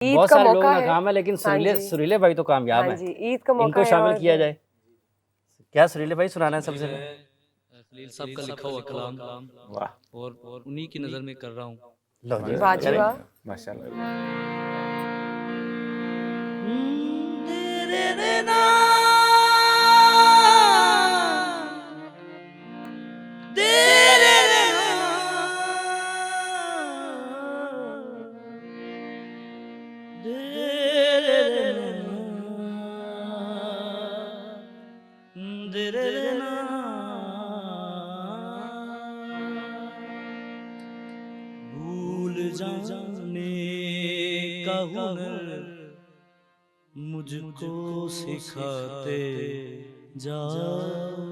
ईद बहुत का सारे लोगों मौका का है। काम है, लेकिन हाँ सुरीले जी। सुरीले भाई तो कामयाब हाँ हैं। जी, ईद का मौका इनको है शामिल और किया जाए। क्या सुरीले भाई सुनाना है सबसे पहले? खलील साहब का लिखा हुआ कलाम वाह, और उन्हीं की नज़र में कर रहा हूँ। लो जी वाह जी करें। वाह। माशाल्लाह। भूल जाने का हुनर मुझको सिखाते जाओ,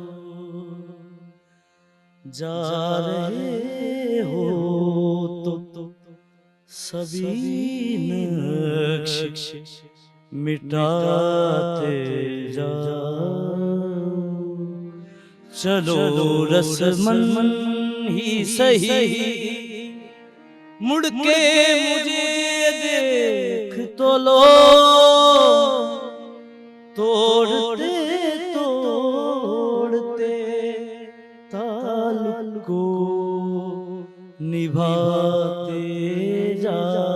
जा रहे हो तो सभी नक्श मिटाते जाओ। चलो रस्मन ही सही मुड़ के मुझे देख तो लो, तोड़ते तोड़ते ताल्लुक को निभाते जाओ।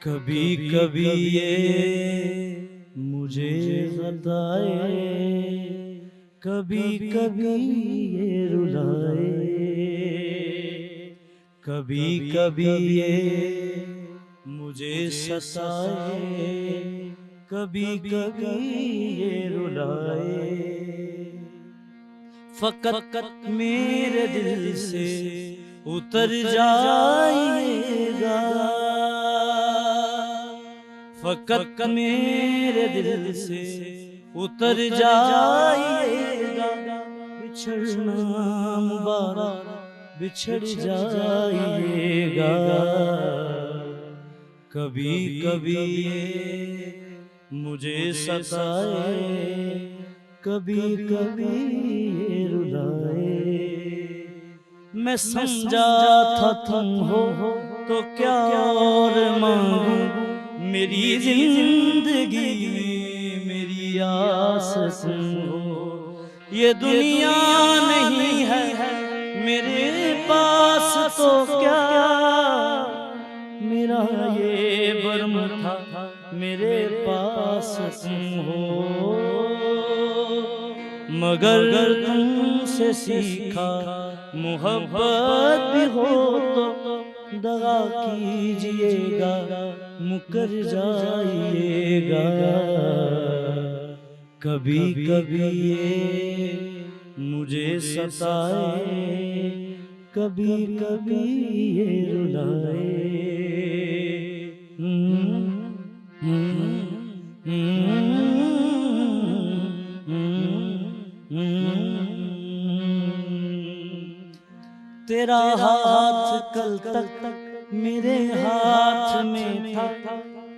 कभी कभी ये मुझे सताए, कभी कभी ये रुलाए, कभी कभी ये मुझे सताए, कभी कभी ये रुलाए। फकत मेरे दिल से उतर जाइएगा, फकत मेरे दिल से उतर जाइएगा। बिछड़ना मुबारक बिछड़ जाइएगा। कभी कभी ये मुझे सताए, कभी कभी ये रुलाए। मैं समझा था तुम हो तो क्या और मांगू, मेरी जिंदगी में मेरी आस तुम हो। ये दुनिया नहीं है मेरे पास तो क्या, मेरा ये बरम था मेरे पास तुम हो। मगर तुमसे सीखा मोहब्बत भी हो तो दगा कीजिएगा, मुकर जाइएगा। कभी कभी ये मुझे सताए, कभी कभी ये रुलाए। तेरा हाथ कल तक मेरे हाथ में था,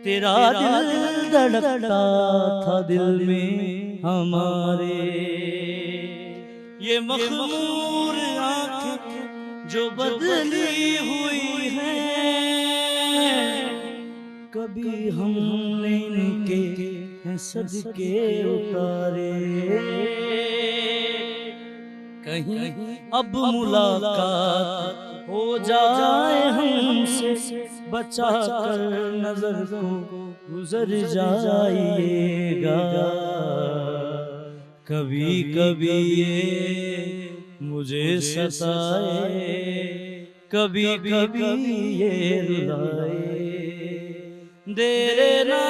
तेरा दिल धड़कता था दिल में हमारे। ये मखमूर आँखें जो बदली हुई हैं, कभी हमने इनके सदके उतारे। कहीं अब मुलाकात हो जाए हमसे, बचा कर नजर को गुजर जाइएगा। कभी कभी ये मुझे सताए, कभी कभी ये रुलाए। देरे ना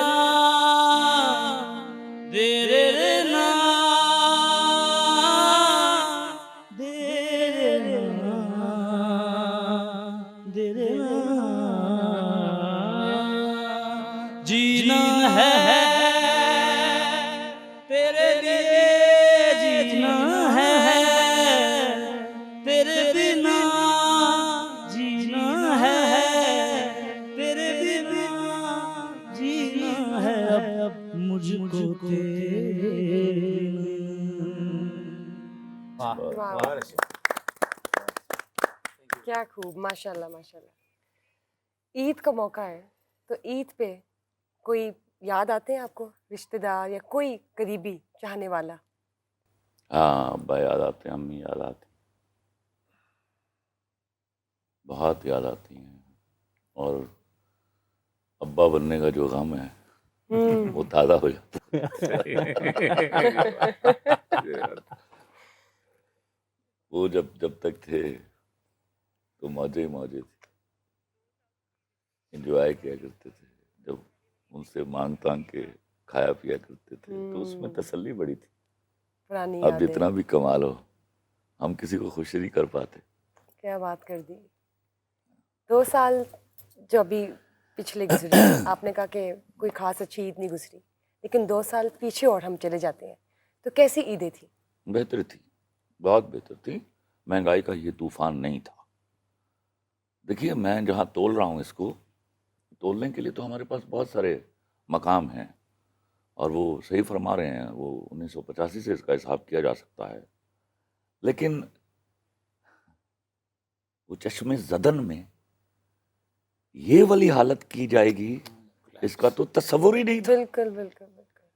देरे ना जीना है तेरे लिए, जीना है तेरे बिना, जीना है तेरे बिना, जीना है तेरे वाह वाह वाह क्या खूब, माशाल्लाह माशाल्लाह। ईद का मौका है तो ईद पे कोई याद आते हैं आपको, रिश्तेदार या कोई करीबी चाहने वाला? हाँ अब्बा याद आते हैं, अम्मी याद आती, बहुत याद आती हैं। और अब्बा बनने का जो गम है वो ताज़ा हो जाता है। वो जब जब तक थे तो मौजे ही मौजे थे, एंजॉय किया करते थे। जब उनसे मांग तांग के खाया पिया करते थे तो उसमें तसल्ली बड़ी थी। पुरानी अब यादें। जितना भी कमा लो हम किसी को खुश नहीं कर पाते। क्या बात कर दी। 2 साल जो अभी पिछले गुजरे, आपने कहा कि कोई खास अच्छी ईद नहीं गुजरी, लेकिन 2 साल पीछे और हम चले जाते हैं तो कैसी ईदें थी? बेहतर थी, बहुत बेहतर थी। महंगाई का ये तूफान नहीं था। देखिए मैं जहाँ तोल रहा हूँ इसको, तोलने के लिए तो हमारे पास बहुत सारे मकाम हैं और वो सही फरमा रहे हैं, वो 1985 से इसका हिसाब किया जा सकता है। लेकिन वो चश्मे ज़दन में ये वाली हालत की जाएगी, इसका तो तस्वुर ही नहीं था। बिल्कुल बिल्कुल बिल्कुल।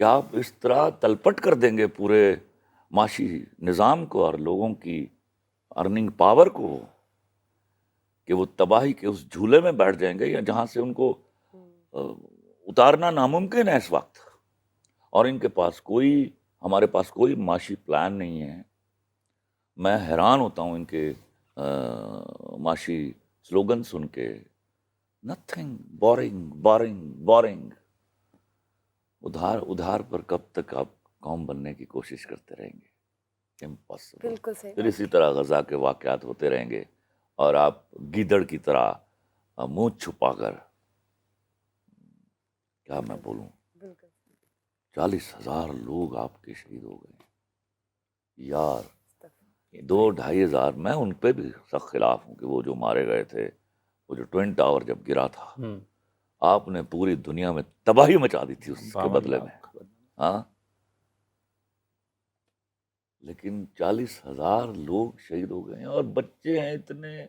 क्या आप इस तरह तलपट कर देंगे पूरे माशी निज़ाम को और लोगों की अर्निंग पावर को कि वो तबाही के उस झूले में बैठ जाएंगे या जहाँ से उनको उतारना नामुमकिन है इस वक्त। और इनके पास कोई, हमारे पास कोई माशी प्लान नहीं है। मैं हैरान होता हूँ इनके माशी स्लोगन सुन के, नथिंग, बोरिंग बोरिंग बोरिंग। उधार उधार पर कब तक आप कौम बनने की कोशिश करते रहेंगे? इम्पॉसिबल। बिल्कुल सही फिर बात। इसी तरह गजा के वाक़यात होते रहेंगे और आप गीदड़ की तरह मुंह छुपाकर, क्या मैं बोलूं, बिल्कुल 40,000 लोग आपके शहीद हो गए यार। 2-2,500 मैं उन पे भी सख्त खिलाफ हूँ कि वो जो मारे गए थे, वो जो ट्विन टावर जब गिरा था, आपने पूरी दुनिया में तबाही मचा दी थी उसके बदले में। हाँ, लेकिन 40,000 लोग शहीद हो गए हैं और बच्चे हैं इतने।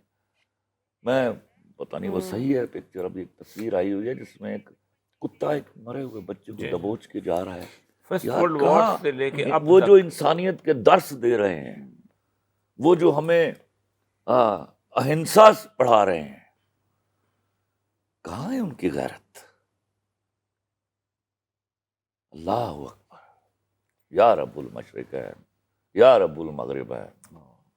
मैं पता नहीं वो सही है पिक्चर, अभी एक तस्वीर आई हुई है जिसमें एक कुत्ता एक मरे हुए बच्चे को दबोच के जा रहा है। फर्स्ट यार वर्ल्ड कहाँ वॉर से लेके अब वो तक। जो इंसानियत के दर्स दे रहे हैं, वो जो हमें अहिंसा पढ़ा रहे हैं, कहाँ है उनकी गैरत? अल्लाह अकबर। या रब्बुल मशरिकैन या रब्बुल मगरिबैन।